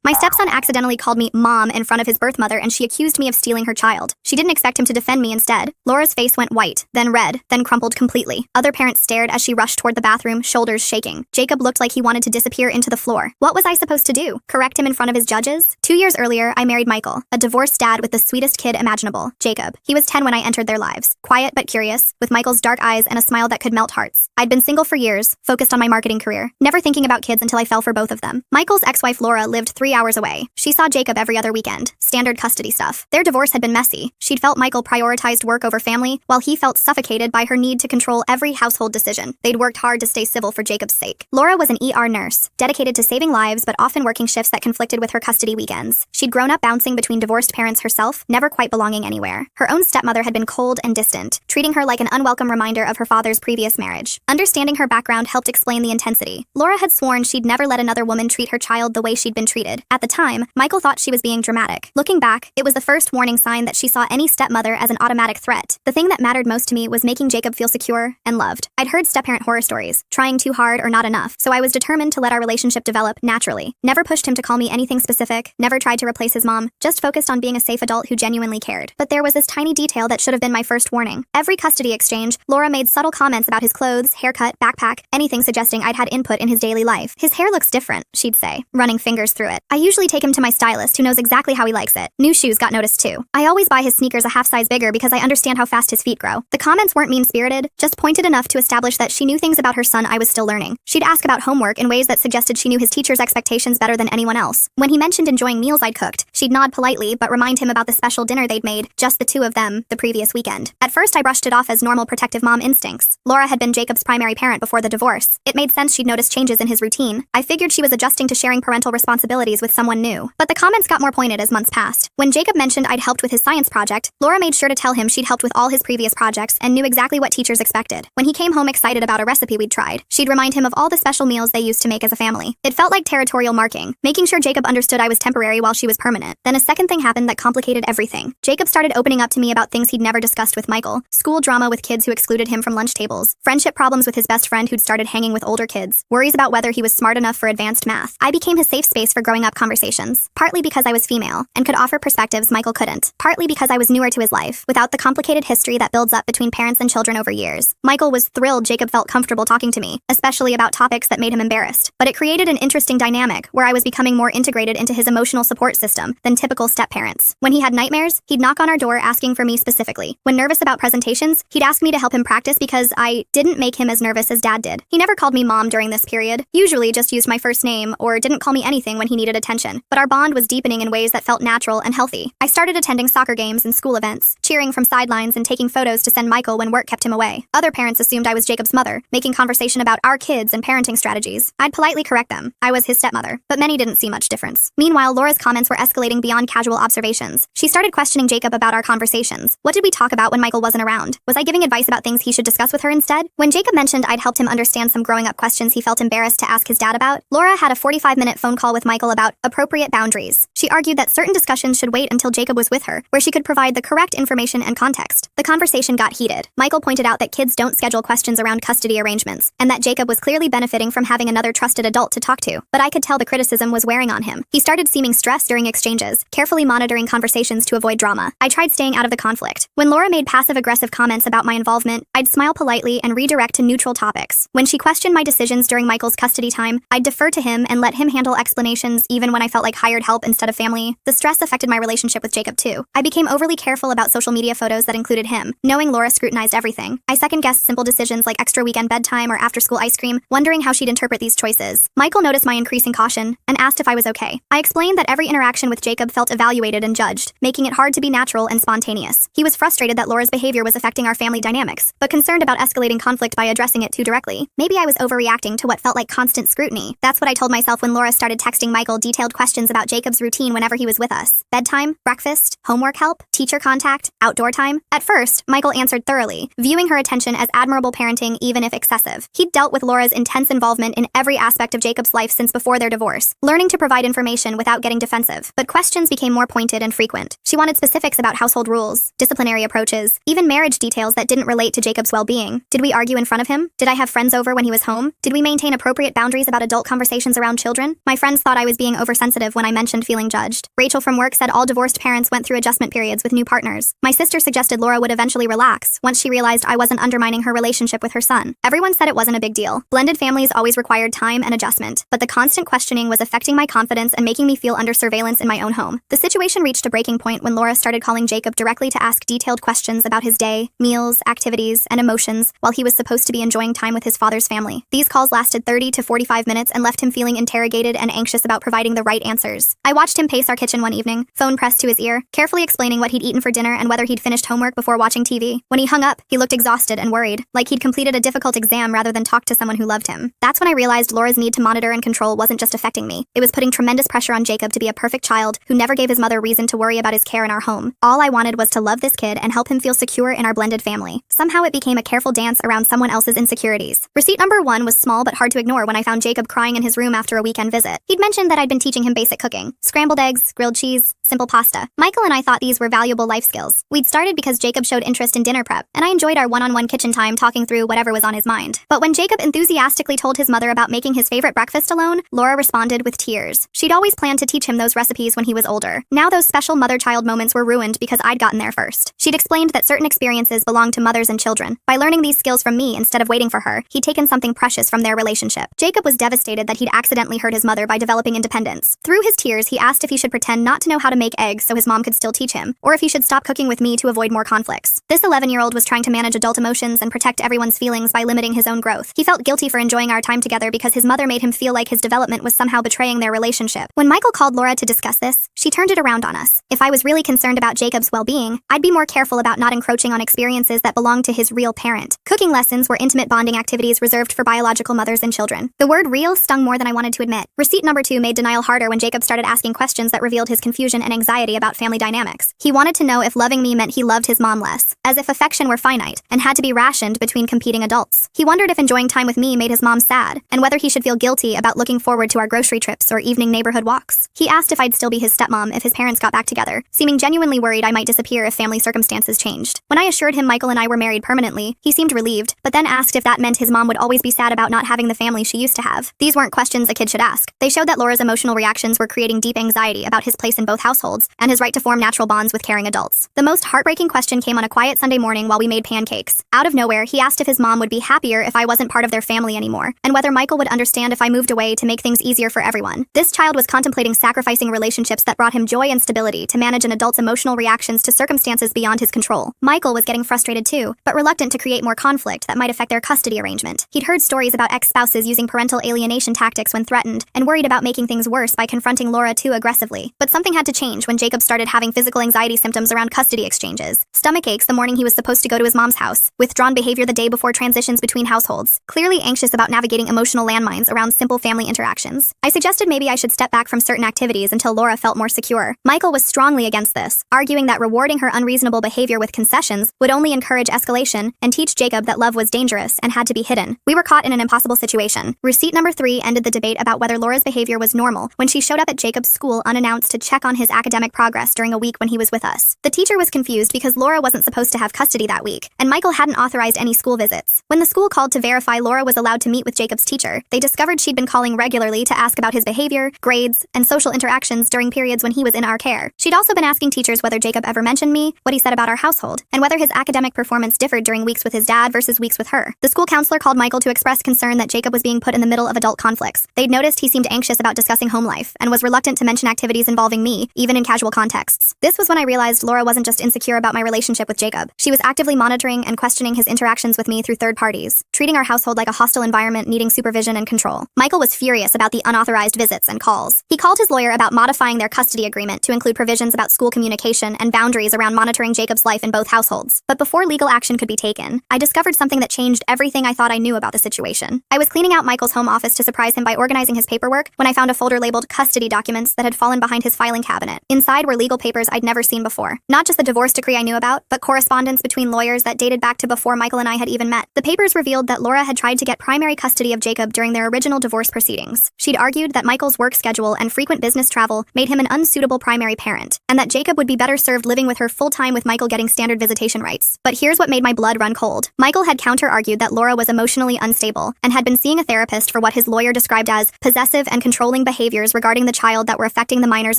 My stepson accidentally called me mom in front of his birth mother and she accused me of stealing her child. She didn't expect him to defend me instead. Laura's face went white, then red, then crumpled completely. Other parents stared as she rushed toward the bathroom, shoulders shaking. Jacob looked like he wanted to disappear into the floor. What was I supposed to do? Correct him in front of his judges? 2 years earlier, I married Michael, a divorced dad with the sweetest kid imaginable, Jacob. He was 10 when I entered their lives. Quiet but curious, with Michael's dark eyes and a smile that could melt hearts. I'd been single for years, focused on my marketing career, never thinking about kids until I fell for both of them. Michael's ex-wife Laura lived 3 hours away. She saw Jacob every other weekend. Standard custody stuff. Their divorce had been messy. She'd felt Michael prioritized work over family, while he felt suffocated by her need to control every household decision. They'd worked hard to stay civil for Jacob's sake. Laura was an ER nurse, dedicated to saving lives but often working shifts that conflicted with her custody weekends. She'd grown up bouncing between divorced parents herself, never quite belonging anywhere. Her own stepmother had been cold and distant, treating her like an unwelcome reminder of her father's previous marriage. Understanding her background helped explain the intensity. Laura had sworn she'd never let another woman treat her child the way she'd been treated. At the time, Michael thought she was being dramatic. Looking back, it was the first warning sign that she saw any stepmother as an automatic threat. The thing that mattered most to me was making Jacob feel secure and loved. I'd heard stepparent horror stories, trying too hard or not enough, so I was determined to let our relationship develop naturally. Never pushed him to call me anything specific, never tried to replace his mom, just focused on being a safe adult who genuinely cared. But there was this tiny detail that should have been my first warning. Every custody exchange, Laura made subtle comments about his clothes, haircut, backpack, anything suggesting I'd had input in his daily life. His hair looks different, she'd say, running fingers through it. I usually take him to my stylist who knows exactly how he likes it. New shoes got noticed too. I always buy his sneakers a half size bigger because I understand how fast his feet grow. The comments weren't mean-spirited, just pointed enough to establish that she knew things about her son I was still learning. She'd ask about homework in ways that suggested she knew his teacher's expectations better than anyone else. When he mentioned enjoying meals I'd cooked, she'd nod politely but remind him about the special dinner they'd made, just the two of them, the previous weekend. At first I brushed it off as normal protective mom instincts. Laura had been Jacob's primary parent before the divorce. It made sense she'd noticed changes in his routine. I figured she was adjusting to sharing parental responsibilities with someone new. But the comments got more pointed as months passed. When Jacob mentioned I'd helped with his science project, Laura made sure to tell him she'd helped with all his previous projects and knew exactly what teachers expected. When he came home excited about a recipe we'd tried, she'd remind him of all the special meals they used to make as a family. It felt like territorial marking, making sure Jacob understood I was temporary while she was permanent. Then a second thing happened that complicated everything. Jacob started opening up to me about things he'd never discussed with Michael, school drama with kids who excluded him from lunch tables, friendship problems with his best friend who'd started hanging with older kids, worries about whether he was smart enough for advanced math. I became his safe space for growing up conversations, partly because I was female and could offer perspectives Michael couldn't, partly because I was newer to his life, without the complicated history that builds up between parents and children over years. Michael was thrilled Jacob felt comfortable talking to me, especially about topics that made him embarrassed. But it created an interesting dynamic where I was becoming more integrated into his emotional support system than typical step-parents. When he had nightmares, he'd knock on our door asking for me specifically. When nervous about presentations, he'd ask me to help him practice because I didn't make him as nervous as Dad did. He never called me Mom during this period, usually just used my first name or didn't call me anything when he needed attention. But our bond was deepening in ways that felt natural and healthy. I started attending soccer games and school events, cheering from sidelines and taking photos to send Michael when work kept him away. Other parents assumed I was Jacob's mother, making conversation about our kids and parenting strategies. I'd politely correct them. I was his stepmother, but many didn't see much difference. Meanwhile, Laura's comments were escalating beyond casual observations. She started questioning Jacob about our conversations. What did we talk about when Michael wasn't around? Was I giving advice about things he should discuss with her instead? When Jacob mentioned I'd helped him understand some growing up questions he felt embarrassed to ask his dad about, Laura had a 45-minute phone call with Michael about appropriate boundaries. She argued that certain discussions should wait until Jacob was with her, where she could provide the correct information and context. The conversation got heated. Michael pointed out that kids don't schedule questions around custody arrangements, and that Jacob was clearly benefiting from having another trusted adult to talk to. But I could tell the criticism was wearing on him. He started seeming stressed during exchanges, carefully monitoring conversations to avoid drama. I tried staying out of the conflict. When Laura made passive-aggressive comments about my involvement, I'd smile politely and redirect to neutral topics. When she questioned my decisions during Michael's custody time, I'd defer to him and let him handle explanations even when I felt like hired help instead of family. The stress affected my relationship with Jacob too. I became overly careful about social media photos that included him, knowing Laura scrutinized everything. I second-guessed simple decisions like extra weekend bedtime or after-school ice cream, wondering how she'd interpret these choices. Michael noticed my increasing caution and asked if I was okay. I explained that every interaction with Jacob felt evaluated and judged, making it hard to be natural and spontaneous. He was frustrated that Laura's behavior was affecting our family dynamics, but concerned about escalating conflict by addressing it too directly. Maybe I was overreacting to what felt like constant scrutiny. That's what I told myself when Laura started texting Michael detailed questions about Jacob's routine whenever he was with us. Bedtime, breakfast, homework help, teacher contact, outdoor time. At first, Michael answered thoroughly, viewing her attention as admirable parenting even if excessive. He'd dealt with Laura's intense involvement in every aspect of Jacob's life since before their divorce, learning to provide information without getting defensive. But questions became more pointed and frequent. She wanted specifics about household rules, disciplinary approaches, even marriage details that didn't relate to Jacob's well-being. Did we argue in front of him? Did I have friends over when he was home? Did we maintain appropriate boundaries about adult conversations around children? My friends thought I was being being oversensitive when I mentioned feeling judged. Rachel from work said all divorced parents went through adjustment periods with new partners. My sister suggested Laura would eventually relax once she realized I wasn't undermining her relationship with her son. Everyone said it wasn't a big deal. Blended families always required time and adjustment, but the constant questioning was affecting my confidence and making me feel under surveillance in my own home. The situation reached a breaking point when Laura started calling Jacob directly to ask detailed questions about his day, meals, activities, and emotions while he was supposed to be enjoying time with his father's family. These calls lasted 30 to 45 minutes and left him feeling interrogated and anxious about providing the right answers. I watched him pace our kitchen one evening, phone pressed to his ear, carefully explaining what he'd eaten for dinner and whether he'd finished homework before watching TV. When he hung up, he looked exhausted and worried, like he'd completed a difficult exam rather than talked to someone who loved him. That's when I realized Laura's need to monitor and control wasn't just affecting me. It was putting tremendous pressure on Jacob to be a perfect child who never gave his mother reason to worry about his care in our home. All I wanted was to love this kid and help him feel secure in our blended family. Somehow it became a careful dance around someone else's insecurities. Receipt number 1 was small but hard to ignore when I found Jacob crying in his room after a weekend visit. He'd mentioned that I'd been teaching him basic cooking: scrambled eggs, grilled cheese, simple pasta. Michael and I thought these were valuable life skills. We'd started because Jacob showed interest in dinner prep, and I enjoyed our one-on-one kitchen time talking through whatever was on his mind. But when Jacob enthusiastically told his mother about making his favorite breakfast alone, Laura responded with tears. She'd always planned to teach him those recipes when he was older. Now those special mother-child moments were ruined because I'd gotten there first. She'd explained that certain experiences belong to mothers and children. By learning these skills from me instead of waiting for her, he'd taken something precious from their relationship. Jacob was devastated that he'd accidentally hurt his mother by developing independence. Through his tears, he asked if he should pretend not to know how to make eggs so his mom could still teach him, or if he should stop cooking with me to avoid more conflicts. This 11-year-old was trying to manage adult emotions and protect everyone's feelings by limiting his own growth. He felt guilty for enjoying our time together because his mother made him feel like his development was somehow betraying their relationship. When Michael called Laura to discuss this, she turned it around on us. If I was really concerned about Jacob's well-being, I'd be more careful about not encroaching on experiences that belonged to his real parent. Cooking lessons were intimate bonding activities reserved for biological mothers and children. The word real stung more than I wanted to admit. Receipt number 2 made denial harder when Jacob started asking questions that revealed his confusion and anxiety about family dynamics. He wanted to know if loving me meant he loved his mom less, as if affection were finite and had to be rationed between competing adults. He wondered if enjoying time with me made his mom sad, and whether he should feel guilty about looking forward to our grocery trips or evening neighborhood walks. He asked if I'd still be his stepmom if his parents got back together, seeming genuinely worried I might disappear if family circumstances changed. When I assured him Michael and I were married permanently, he seemed relieved, but then asked if that meant his mom would always be sad about not having the family she used to have. These weren't questions a kid should ask. They showed that Laura's emotional reactions were creating deep anxiety about his place in both households and his right to form natural bonds with caring adults. The most heartbreaking question came on a quiet Sunday morning while we made pancakes. Out of nowhere, he asked if his mom would be happier if I wasn't part of their family anymore, and whether Michael would understand if I moved away to make things easier for everyone. This child was contemplating sacrificing relationships that brought him joy and stability to manage an adult's emotional reactions to circumstances beyond his control. Michael was getting frustrated too, but reluctant to create more conflict that might affect their custody arrangement. He'd heard stories about ex-spouses using parental alienation tactics when threatened, and worried about making things worse by confronting Laura too aggressively. But something had to change when Jacob started having physical anxiety symptoms around custody exchanges. Stomach aches the morning he was supposed to go to his mom's house, withdrawn behavior the day before transitions between households, clearly anxious about navigating emotional landmines around simple family interactions. I suggested maybe I should step back from certain activities until Laura felt more secure. Michael was strongly against this, arguing that rewarding her unreasonable behavior with concessions would only encourage escalation and teach Jacob that love was dangerous and had to be hidden. We were caught in an impossible situation. Receipt number 3 ended the debate about whether Laura's behavior was normal when she showed up at Jacob's school unannounced to check on his academic progress during a week when he was with us. The teacher was confused because Laura wasn't supposed to have custody that week, and Michael hadn't authorized any school visits. When the school called to verify Laura was allowed to meet with Jacob's teacher, they discovered she'd been calling regularly to ask about his behavior, grades, and social interactions during periods when he was in our care. She'd also been asking teachers whether Jacob ever mentioned me, what he said about our household, and whether his academic performance differed during weeks with his dad versus weeks with her. The school counselor called Michael to express concern that Jacob was being put in the middle of adult conflicts. They'd noticed he seemed anxious about discussing home life and was reluctant to mention activities involving me, even in casual contexts. This was when I realized Laura wasn't just insecure about my relationship with Jacob. She was actively monitoring and questioning his interactions with me through third parties, treating our household like a hostile environment needing supervision and control. Michael was furious about the unauthorized visits and calls. He called his lawyer about modifying their custody agreement to include provisions about school communication and boundaries around monitoring Jacob's life in both households. But before legal action could be taken, I discovered something that changed everything I thought I knew about the situation. I was cleaning out Michael's home office to surprise him by organizing his paperwork when I found a folder labeled custody documents that had fallen behind his filing cabinet. Inside were legal papers I'd never seen before. Not just the divorce decree I knew about, but court correspondence between lawyers that dated back to before Michael and I had even met. The papers revealed that Laura had tried to get primary custody of Jacob during their original divorce proceedings. She'd argued that Michael's work schedule and frequent business travel made him an unsuitable primary parent, and that Jacob would be better served living with her full-time with Michael getting standard visitation rights. But here's what made my blood run cold. Michael had counter-argued that Laura was emotionally unstable and had been seeing a therapist for what his lawyer described as possessive and controlling behaviors regarding the child that were affecting the minor's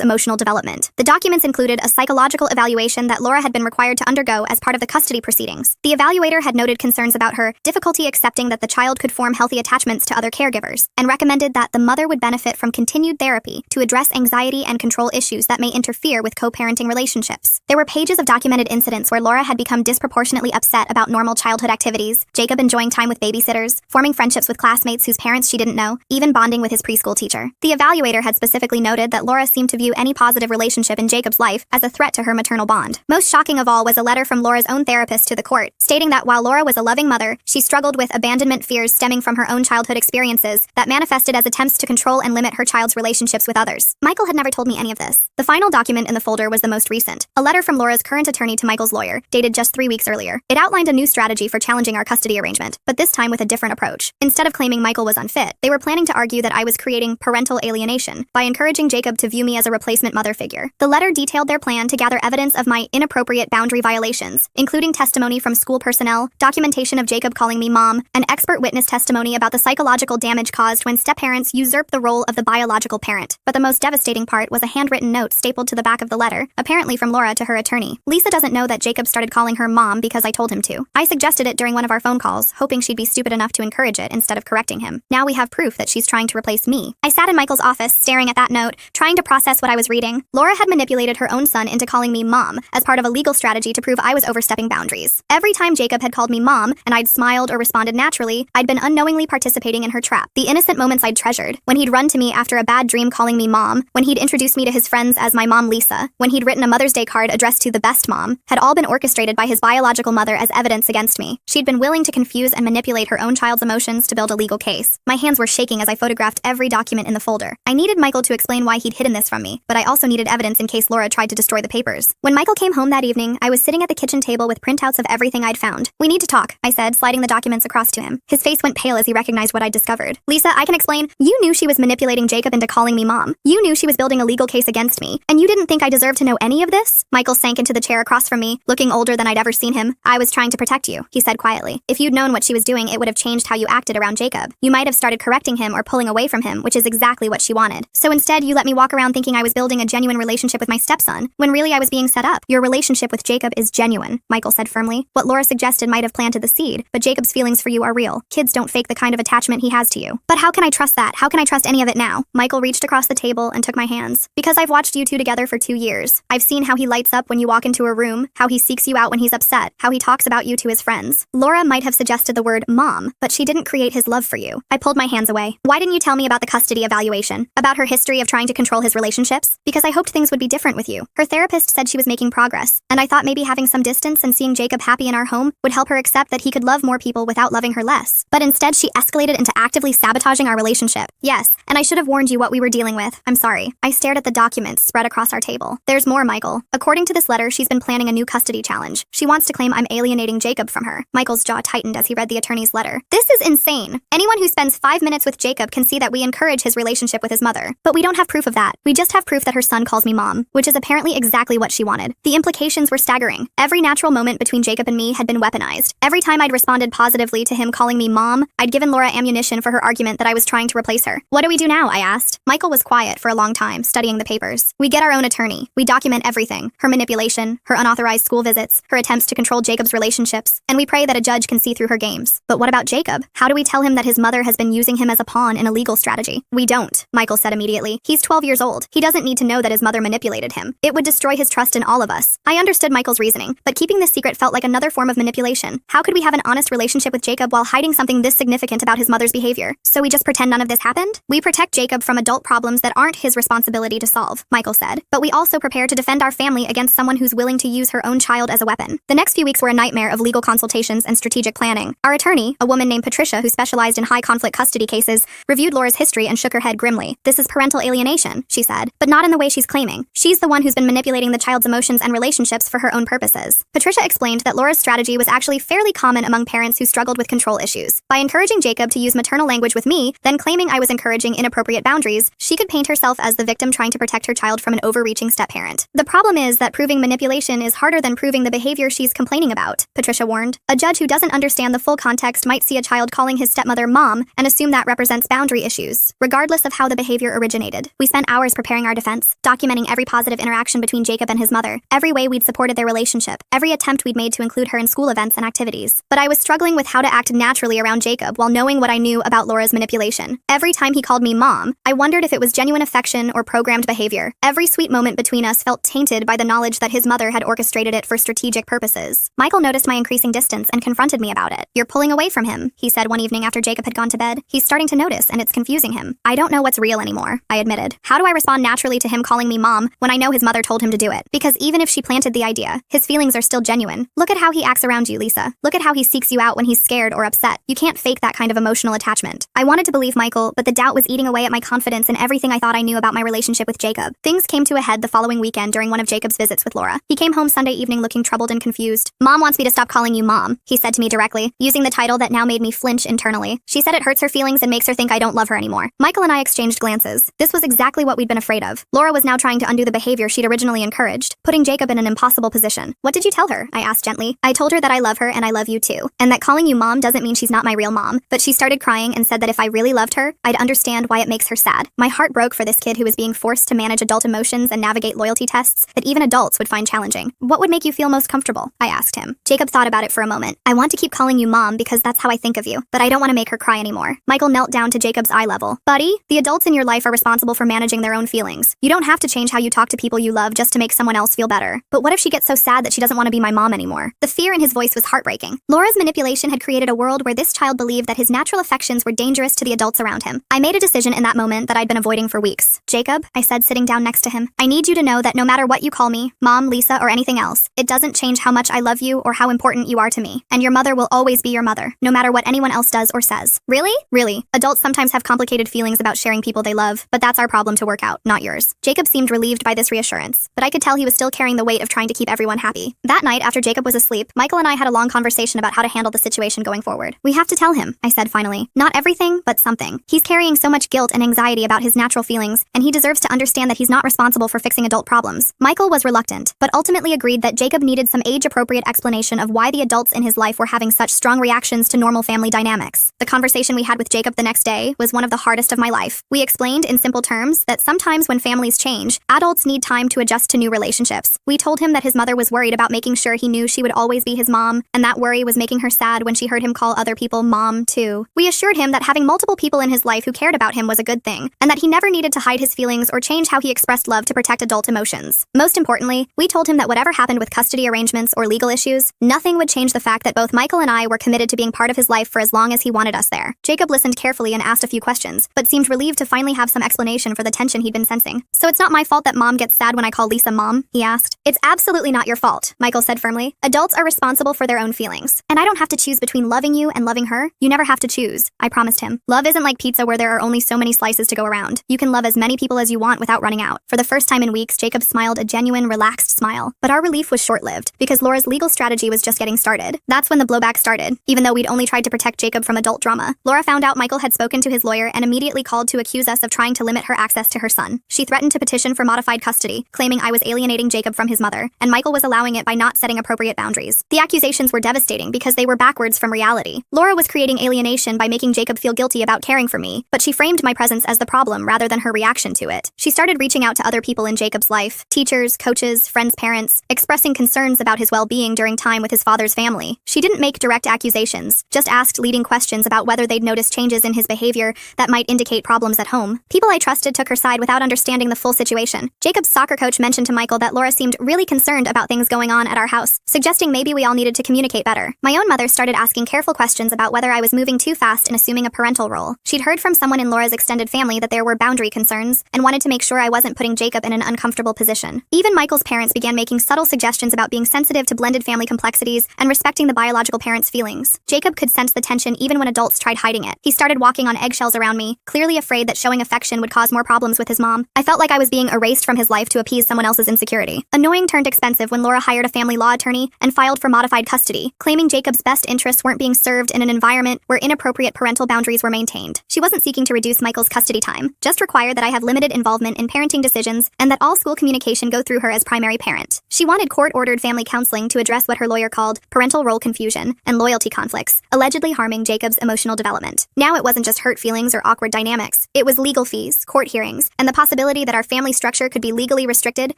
emotional development. The documents included a psychological evaluation that Laura had been required to undergo as part of the custody proceedings. The evaluator had noted concerns about her difficulty accepting that the child could form healthy attachments to other caregivers, and recommended that the mother would benefit from continued therapy to address anxiety and control issues that may interfere with co-parenting relationships. There were pages of documented incidents where Laura had become disproportionately upset about normal childhood activities, Jacob enjoying time with babysitters, forming friendships with classmates whose parents she didn't know, even bonding with his preschool teacher. The evaluator had specifically noted that Laura seemed to view any positive relationship in Jacob's life as a threat to her maternal bond. Most shocking of all was a letter from Laura's own therapist to the court, stating that while Laura was a loving mother, she struggled with abandonment fears stemming from her own childhood experiences that manifested as attempts to control and limit her child's relationships with others. Michael had never told me any of this. The final document in the folder was the most recent, a letter from Laura's current attorney to Michael's lawyer, dated just 3 weeks earlier. It outlined a new strategy for challenging our custody arrangement, but this time with a different approach. Instead of claiming Michael was unfit, they were planning to argue that I was creating parental alienation by encouraging Jacob to view me as a replacement mother figure. The letter detailed their plan to gather evidence of my inappropriate boundary violations, including testimony from school personnel, documentation of Jacob calling me mom, and expert witness testimony about the psychological damage caused when step-parents usurp the role of the biological parent. But the most devastating part was a handwritten note stapled to the back of the letter, apparently from Laura to her attorney. Lisa doesn't know that Jacob started calling her mom because I told him to. I suggested it during one of our phone calls, hoping she'd be stupid enough to encourage it instead of correcting him. Now we have proof that she's trying to replace me. I sat in Michael's office, staring at that note, trying to process what I was reading. Laura had manipulated her own son into calling me mom as part of a legal strategy to prove I was overstepping boundaries. Every time Jacob had called me mom, and I'd smiled or responded naturally, I'd been unknowingly participating in her trap. The innocent moments I'd treasured, when he'd run to me after a bad dream calling me mom, when he'd introduced me to his friends as my mom Lisa, when he'd written a Mother's Day card addressed to the best mom, had all been orchestrated by his biological mother as evidence against me. She'd been willing to confuse and manipulate her own child's emotions to build a legal case. My hands were shaking as I photographed every document in the folder. I needed Michael to explain why he'd hidden this from me, but I also needed evidence in case Laura tried to destroy the papers. When Michael came home that evening, I was sitting at the kitchen table with printouts of everything I'd found. "We need to talk," I said, sliding the documents across to him. His face went pale as he recognized what I'd discovered. "Lisa, I can explain. You knew she was manipulating Jacob into calling me mom. You knew she was building a legal case against me, and you didn't think I deserved to know any of this?" Michael sank into the chair across from me, looking older than I'd ever seen him. "I was trying to protect you," he said quietly. "If you'd known what she was doing, it would have changed how you acted around Jacob. You might have started correcting him or pulling away from him, which is exactly what she wanted. So instead, you let me walk around thinking I was building a genuine relationship with my stepson, when really I was being set up. Your relationship with Jacob is genuine," Michael said firmly. "What Laura suggested might have planted the seed, but Jacob's feelings for you are real. Kids don't fake the kind of attachment he has to you." "But how can I trust that? How can I trust any of it now?" Michael reached across the table and took my hands. "Because I've watched you two together for 2 years. I've seen how he lights up when you walk into a room, how he seeks you out when he's upset, how he talks about you to his friends. Laura might have suggested the word mom, but she didn't create his love for you." I pulled my hands away. "Why didn't you tell me about the custody evaluation? About her history of trying to control his relationships? Because I hoped things would be different with you. Her therapist said she was making progress, and I thought maybe having some distance and seeing Jacob happy in our home would help her accept that he could love more people without loving her less. But instead, she escalated into actively sabotaging our relationship. Yes, and I should have warned you what we were dealing with. I'm sorry." I stared at the documents spread across our table. "There's more, Michael. According to this letter, she's been planning a new custody challenge. She wants to claim I'm alienating Jacob from her." Michael's jaw tightened as he read the attorney's letter. "This is insane. Anyone who spends 5 minutes with Jacob can see that we encourage his relationship with his mother. But we don't have proof of that. We just have proof that her son calls me mom, which is apparently exactly what she wanted." The implications were staggering. Every natural moment between Jacob and me had been weaponized. Every time I'd responded positively to him calling me mom, I'd given Laura ammunition for her argument that I was trying to replace her. "What do we do now?" I asked. Michael was quiet for a long time, studying the papers. "We get our own attorney. We document everything. Her manipulation, her unauthorized school visits, her attempts to control Jacob's relationships, and we pray that a judge can see through her games. But what about Jacob? How do we tell him that his mother has been using him as a pawn in a legal strategy?" "We don't," Michael said immediately. "He's 12 years old. He doesn't need to know that his mother manipulated him. It would destroy his trust in all of us." I understood Michael's reasoning, but keeping this secret felt like another form of manipulation. How could we have an honest relationship with Jacob while hiding something this significant about his mother's behavior? "So we just pretend none of this happened? We protect Jacob from adult problems that aren't his responsibility to solve," Michael said. "But we also prepare to defend our family against someone who's willing to use her own child as a weapon." The next few weeks were a nightmare of legal consultations and strategic planning. Our attorney, a woman named Patricia who specialized in high-conflict custody cases, reviewed Laura's history and shook her head grimly. "This is parental alienation," she said, "but not in the way she's claiming. She's the one who's been manipulating the child's emotions and relationships for her own purposes. was. Patricia explained that Laura's strategy was actually fairly common among parents who struggled with control issues. By encouraging Jacob to use maternal language with me, then claiming I was encouraging inappropriate boundaries, she could paint herself as the victim trying to protect her child from an overreaching step-parent. The problem is that proving manipulation is harder than proving the behavior she's complaining about, Patricia warned. A judge who doesn't understand the full context might see a child calling his stepmother mom and assume that represents boundary issues, regardless of how the behavior originated. We spent hours preparing our defense, documenting every positive interaction between Jacob and his mother, every way we'd supported their relationship, every attempt we'd made to include her in school events and activities. But I was struggling with how to act naturally around Jacob while knowing what I knew about Laura's manipulation. Every time he called me mom, I wondered if it was genuine affection or programmed behavior. Every sweet moment between us felt tainted by the knowledge that his mother had orchestrated it for strategic purposes. Michael noticed my increasing distance and confronted me about it. "You're pulling away from him," he said one evening after Jacob had gone to bed. "He's starting to notice, and it's confusing him." "I don't know what's real anymore," I admitted. "How do I respond naturally to him calling me mom when I know his mother told him to do it? Because even if she planted the idea, his feelings are still genuine. Look at how he acts around you, Lisa. Look at how he seeks you out when he's scared or upset. You can't fake that kind of emotional attachment." I wanted to believe Michael, but the doubt was eating away at my confidence in everything I thought I knew about my relationship with Jacob. Things came to a head the following weekend during one of Jacob's visits with Laura. He came home Sunday evening looking troubled and confused. "Mom wants me to stop calling you mom," he said to me directly, using the title that now made me flinch internally. "She said it hurts her feelings and makes her think I don't love her anymore." Michael and I exchanged glances. This was exactly what we'd been afraid of. Laura was now trying to undo the behavior she'd originally encouraged, putting Jacob in an impossible position. "What did you tell her?" I asked gently. "I told her that I love her and I love you too, and that calling you mom doesn't mean she's not my real mom." But she started crying and said that if I really loved her, I'd understand why it makes her sad. My heart broke for this kid who was being forced to manage adult emotions and navigate loyalty tests that even adults would find challenging. "What would make you feel most comfortable?" I asked him. Jacob thought about it for a moment. "I want to keep calling you mom because that's how I think of you, but I don't want to make her cry anymore." Michael knelt down to Jacob's eye level. "Buddy, the adults in your life are responsible for managing their own feelings. You don't have to change how you talk to people you love just to make someone else feel better." "But what if she gets so sad that she doesn't want to be my mom anymore?" The fear in his voice was heartbreaking. Laura's manipulation had created a world where this child believed that his natural affections were dangerous to the adults around him. I made a decision in that moment that I'd been avoiding for weeks. "Jacob," I said, sitting down next to him, "I need you to know that no matter what you call me, Mom, Lisa, or anything else, it doesn't change how much I love you or how important you are to me. And your mother will always be your mother, no matter what anyone else does or says." "Really?" "Really. Adults sometimes have complicated feelings about sharing people they love, but that's our problem to work out, not yours." Jacob seemed relieved by this reassurance, but I could tell he was still carrying the weight of trying to keep everyone happy. That night, after Jacob was asleep, Michael and I had a long conversation about how to handle the situation going forward. "We have to tell him," I said finally. "Not everything, but something. He's carrying so much guilt and anxiety about his natural feelings, and he deserves to understand that he's not responsible for fixing adult problems." Michael was reluctant, but ultimately agreed that Jacob needed some age-appropriate explanation of why the adults in his life were having such strong reactions to normal family dynamics. The conversation we had with Jacob the next day was one of the hardest of my life. We explained in simple terms that sometimes when families change, adults need time to adjust to new relationships. We told him that his mother was worried about making sure he knew she would always be his mom, and that worry was making her sad when she heard him call other people mom too. We assured him that having multiple people in his life who cared about him was a good thing, and that he never needed to hide his feelings or change how he expressed love to protect adult emotions. Most importantly, we told him that whatever happened with custody arrangements or legal issues, nothing would change the fact that both Michael and I were committed to being part of his life for as long as he wanted us there. Jacob listened carefully and asked a few questions, but seemed relieved to finally have some explanation for the tension he'd been sensing. "So it's not my fault that Mom gets sad when I call Lisa mom?" he asked. "It's absolutely not your fault," Michael said firmly. "Adults are responsible for their own feelings. And I don't have to choose between loving you and loving her. You never have to choose," I promised him. "Love isn't like pizza where there are only so many slices to go around. You can love as many people as you want without running out." For the first time in weeks, Jacob smiled a genuine, relaxed smile. But our relief was short-lived, because Laura's legal strategy was just getting started. That's when the blowback started. Even though we'd only tried to protect Jacob from adult drama, Laura found out Michael had spoken to his lawyer and immediately called to accuse us of trying to limit her access to her son. She threatened to petition for modified custody, claiming I was alienating Jacob from his mother, and Michael was allowing it by not setting appropriate boundaries. The accusations were devastating because they were backwards from reality. Laura was creating alienation by making Jacob feel guilty about caring for me, but she framed my presence as the problem rather than her reaction to it. She started reaching out to other people in Jacob's life, teachers, coaches, friends' parents, expressing concerns about his well-being during time with his father's family. She didn't make direct accusations, just asked leading questions about whether they'd noticed changes in his behavior that might indicate problems at home. People I trusted took her side without understanding the full situation. Jacob's soccer coach mentioned to Michael that Laura seemed really concerned about things going on at our house, suggesting maybe we all needed to communicate better. My own mother started asking careful questions about whether I was moving too fast in assuming a parental role. She'd heard from someone in Laura's extended family that there were boundary concerns and wanted to make sure I wasn't putting Jacob in an uncomfortable position. Even Michael's parents began making subtle suggestions about being sensitive to blended family complexities and respecting the biological parents' feelings. Jacob could sense the tension even when adults tried hiding it. He started walking on eggshells around me, clearly afraid that showing affection would cause more problems with his mom. I felt like I was being erased from his life to appease someone else's insecurity. Annoying turned expensive when Laura hired hired a family law attorney and filed for modified custody, claiming Jacob's best interests weren't being served in an environment where inappropriate parental boundaries were maintained. She wasn't seeking to reduce Michael's custody time, just required that I have limited involvement in parenting decisions and that all school communication go through her as primary parent. She wanted court-ordered family counseling to address what her lawyer called parental role confusion and loyalty conflicts, allegedly harming Jacob's emotional development. Now it wasn't just hurt feelings or awkward dynamics. It was legal fees, court hearings, and the possibility that our family structure could be legally restricted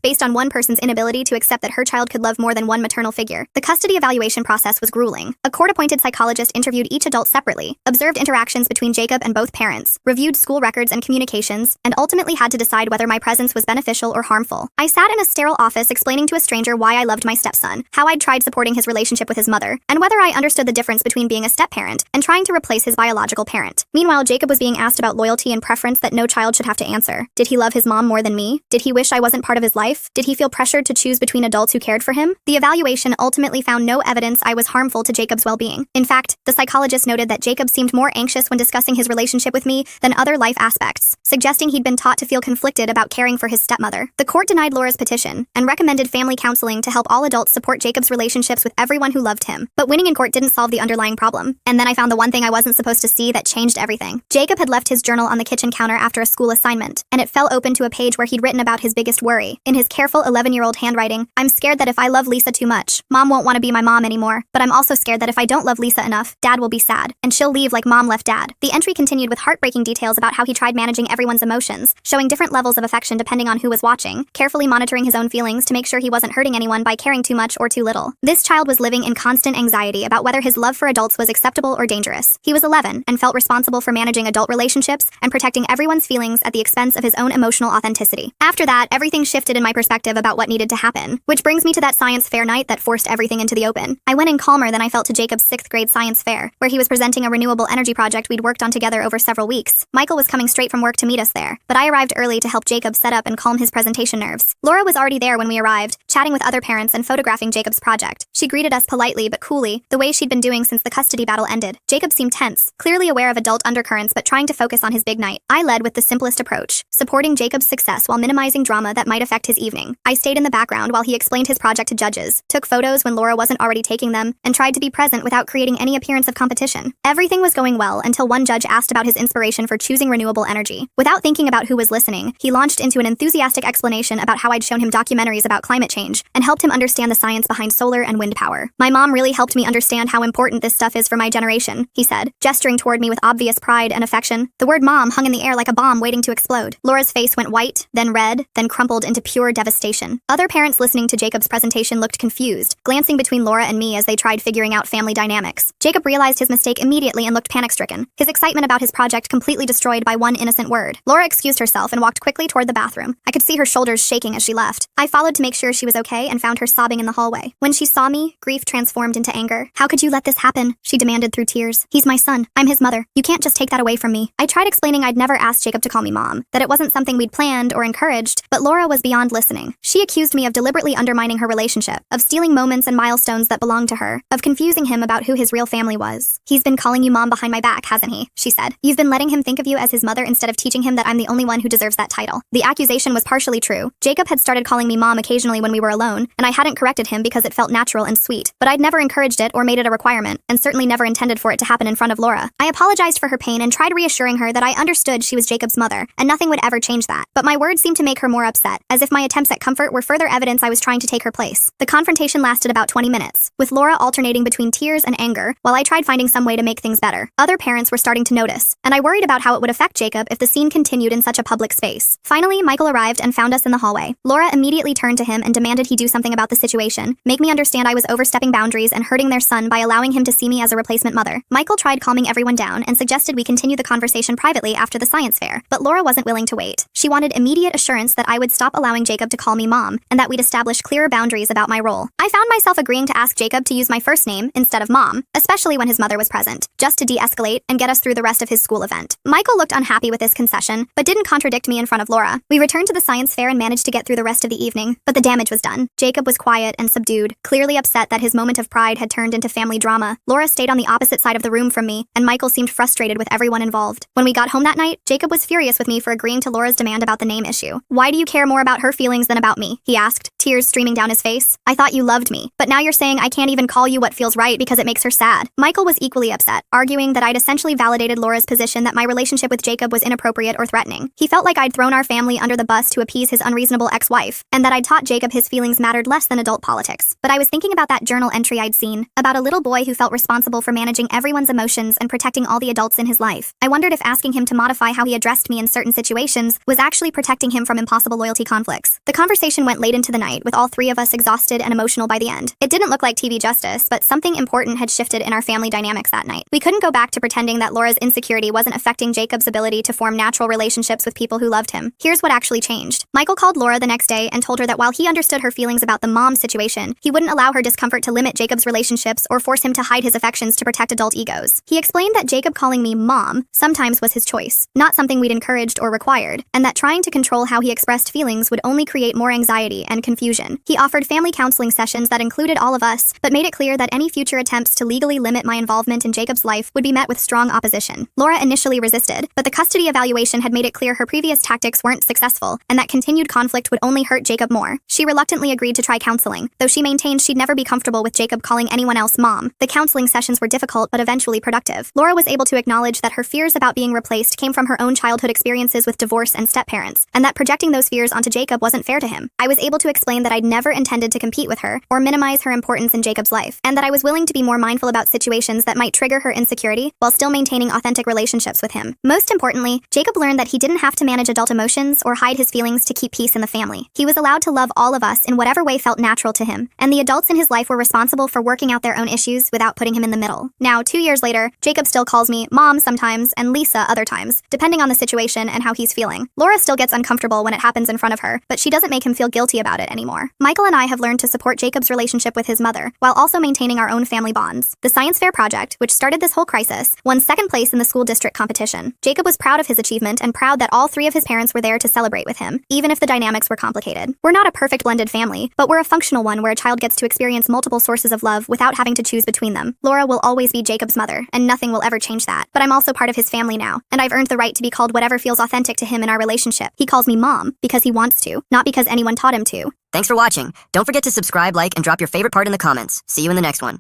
based on one person's inability to accept that her child could love more than one maternal figure. The custody evaluation process was grueling. A court-appointed psychologist interviewed each adult separately, observed interactions between Jacob and both parents, reviewed school records and communications, and ultimately had to decide whether my presence was beneficial or harmful. I sat in a sterile office explaining to a stranger why I loved my stepson, how I'd tried supporting his relationship with his mother, and whether I understood the difference between being a step-parent and trying to replace his biological parent. Meanwhile, Jacob was being asked about loyalty and preference that no child should have to answer. Did he love his mom more than me? Did he wish I wasn't part of his life? Did he feel pressured to choose between adults who cared for him? The evaluation ultimately found no evidence I was harmful to Jacob's well-being. In fact, the psychologist noted that Jacob seemed more anxious when discussing his relationship with me than other life aspects, suggesting he'd been taught to feel conflicted about caring for his stepmother. The court denied Laura's petition and recommended family counseling to help all adults support Jacob's relationships with everyone who loved him. But winning in court didn't solve the underlying problem. And then I found the one thing I wasn't supposed to see that changed everything. Jacob had left his journal on the kitchen counter after a school assignment, and it fell open to a page where he'd written about his biggest worry. In his careful 11-year-old handwriting, "I'm scared that if I love Lisa too much, Mom won't want to be my mom anymore. But I'm also scared that if I don't love Lisa enough, Dad will be sad, and she'll leave like Mom left Dad." The entry continued with heartbreaking details about how he tried managing everyone's emotions, showing different levels of affection depending on who was watching, carefully monitoring his own feelings to make sure he wasn't hurting anyone by caring too much or too little. This child was living in constant anxiety about whether his love for adults was acceptable or dangerous. He was 11 and felt responsible for managing adult relationships and protecting everyone's feelings at the expense of his own emotional authenticity. After that, everything shifted in my perspective about what needed to happen, which brings me to that science fair night that forced everything into the open. I went in calmer than I felt to Jacob's 6th grade science fair, where he was presenting a renewable energy project we'd worked on together over several weeks. Michael was coming straight from work to meet us there, but I arrived early to help Jacob set up and calm his presentation nerves. Laura was already there when we arrived, chatting with other parents and photographing Jacob's project. She greeted us politely but coolly, the way she'd been doing since the custody battle ended. Jacob seemed tense, clearly aware of adult undercurrents but trying to focus on his big night. I led with the simplest approach, supporting Jacob's success while minimizing drama that might affect his evening. I stayed in the background while he explained his project to judges, took photos when Laura wasn't already taking them, and tried to be present without creating any appearance of competition. Everything was going well until one judge asked about his inspiration for choosing renewable energy. Without thinking about who was listening, he launched into an enthusiastic explanation about how I'd shown him documentaries about climate change and helped him understand the science behind solar and wind power. "My mom really helped me understand how important this stuff is for my generation," he said, gesturing toward me with obvious pride and affection. The word mom hung in the air like a bomb waiting to explode. Laura's face went white, then red, then crumpled into pure devastation. Other parents listening to Jacob's presentation looked confused, glancing between Laura and me as they tried figuring out family dynamics. Jacob realized his mistake immediately and looked panic-stricken, his excitement about his project completely destroyed by one innocent word. Laura excused herself and walked quickly toward the bathroom. I could see her shoulders shaking as she left. I followed to make sure she was okay and found her sobbing in the hallway. When she saw me, grief transformed into anger. "How could you let this happen?" she demanded through tears. "He's my son. I'm his mother. You can't just take that away from me." I tried explaining I'd never asked Jacob to call me mom, that it wasn't something we'd planned or encouraged, but Laura was beyond listening. She accused me of deliberately undermining her relationship, of stealing moments and milestones that belonged to her, of confusing him about who his real family was. "He's been calling you mom behind my back, hasn't he?" she said. "You've been letting him think of you as his mother instead of teaching him that I'm the only one who deserves that title." The accusation was partially true. Jacob had started calling me mom occasionally when we were alone, and I hadn't corrected him because it felt natural and sweet, but I'd never encouraged it or made it a requirement, and certainly never intended for it to happen in front of Laura. I apologized for her pain and tried reassuring her that I understood she was Jacob's mother, and nothing would ever change that. But my words seemed to make her more upset, as if my attempts at comfort were further evidence I was trying to take her place. The confrontation lasted about 20 minutes, with Laura alternating between tears and anger, while I tried finding some way to make things better. Other parents were starting to notice, and I worried about how it would affect Jacob if the scene continued in such a public space. Finally, Michael arrived and found us in the hallway. Laura immediately turned to him and demanded he do something about the situation, make me understand I was overstepping boundaries and hurting their son by allowing him to see me as a replacement mother. Michael tried calming everyone down and suggested we continue the conversation privately after the science fair, but Laura wasn't willing to wait. She wanted immediate assurance that I would stop allowing Jacob to call me mom, and that we'd establish clearer boundaries about my role. I found myself agreeing to ask Jacob to use my first name instead of mom, especially when his mother was present, just to de-escalate and get us through the rest of his school event. Michael looked unhappy with this concession, but didn't contradict me in front of Laura. We returned to the science fair and managed to get through the rest of the evening, but the damage was done. Jacob was quiet and subdued, clearly upset that his moment of pride had turned into family drama. Laura stayed on the opposite side of the room from me, and Michael seemed frustrated with everyone involved. When we got home that night, Jacob was furious with me for agreeing to Laura's demand about the name issue. "Why do you care more about her feelings than about me?" he asked, tears streaming down his face. face. I thought you loved me, but now you're saying I can't even call you what feels right because it makes her sad. Michael was equally upset, arguing that I'd essentially validated Laura's position that my relationship with Jacob was inappropriate or threatening. He felt like I'd thrown our family under the bus to appease his unreasonable ex-wife, and that I'd taught Jacob his feelings mattered less than adult politics. But I was thinking about that journal entry I'd seen, about a little boy who felt responsible for managing everyone's emotions and protecting all the adults in his life. I wondered if asking him to modify how he addressed me in certain situations was actually protecting him from impossible loyalty conflicts. The conversation went late into the night, with all three of us exhausted and emotional by the end. It didn't look like TV justice, but something important had shifted in our family dynamics that night. We couldn't go back to pretending that Laura's insecurity wasn't affecting Jacob's ability to form natural relationships with people who loved him. Here's what actually changed. Michael called Laura the next day and told her that while he understood her feelings about the mom situation, he wouldn't allow her discomfort to limit Jacob's relationships or force him to hide his affections to protect adult egos. He explained that Jacob calling me mom sometimes was his choice, not something we'd encouraged or required, and that trying to control how he expressed feelings would only create more anxiety and confusion. He offered family counseling sessions that included all of us, but made it clear that any future attempts to legally limit my involvement in Jacob's life would be met with strong opposition. Laura initially resisted, but the custody evaluation had made it clear her previous tactics weren't successful, and that continued conflict would only hurt Jacob more. She reluctantly agreed to try counseling, though she maintained she'd never be comfortable with Jacob calling anyone else mom. The counseling sessions were difficult but eventually productive. Laura was able to acknowledge that her fears about being replaced came from her own childhood experiences with divorce and step-parents, and that projecting those fears onto Jacob wasn't fair to him. I was able to explain that I'd never intended to compete with her or minimize her importance in Jacob's life, and that I was willing to be more mindful about situations that might trigger her insecurity while still maintaining authentic relationships with him. Most importantly, Jacob learned that he didn't have to manage adult emotions or hide his feelings to keep peace in the family. He was allowed to love all of us in whatever way felt natural to him, and the adults in his life were responsible for working out their own issues without putting him in the middle. Now, 2 years later, Jacob still calls me mom sometimes and Lisa other times, depending on the situation and how he's feeling. Laura still gets uncomfortable when it happens in front of her, but she doesn't make him feel guilty about it anymore. Michael and I have learned to support Jacob's relationship with his mother, while also maintaining our own family bonds. The science fair project, which started this whole crisis, won second place in the school district competition. Jacob was proud of his achievement and proud that all three of his parents were there to celebrate with him, even if the dynamics were complicated. We're not a perfect blended family, but we're a functional one where a child gets to experience multiple sources of love without having to choose between them. Laura will always be Jacob's mother, and nothing will ever change that. But I'm also part of his family now, and I've earned the right to be called whatever feels authentic to him in our relationship. He calls me mom because he wants to, not because anyone taught him to. Thanks for watching. Don't forget to subscribe, like, and drop your favorite part in the comments. See you in the next one.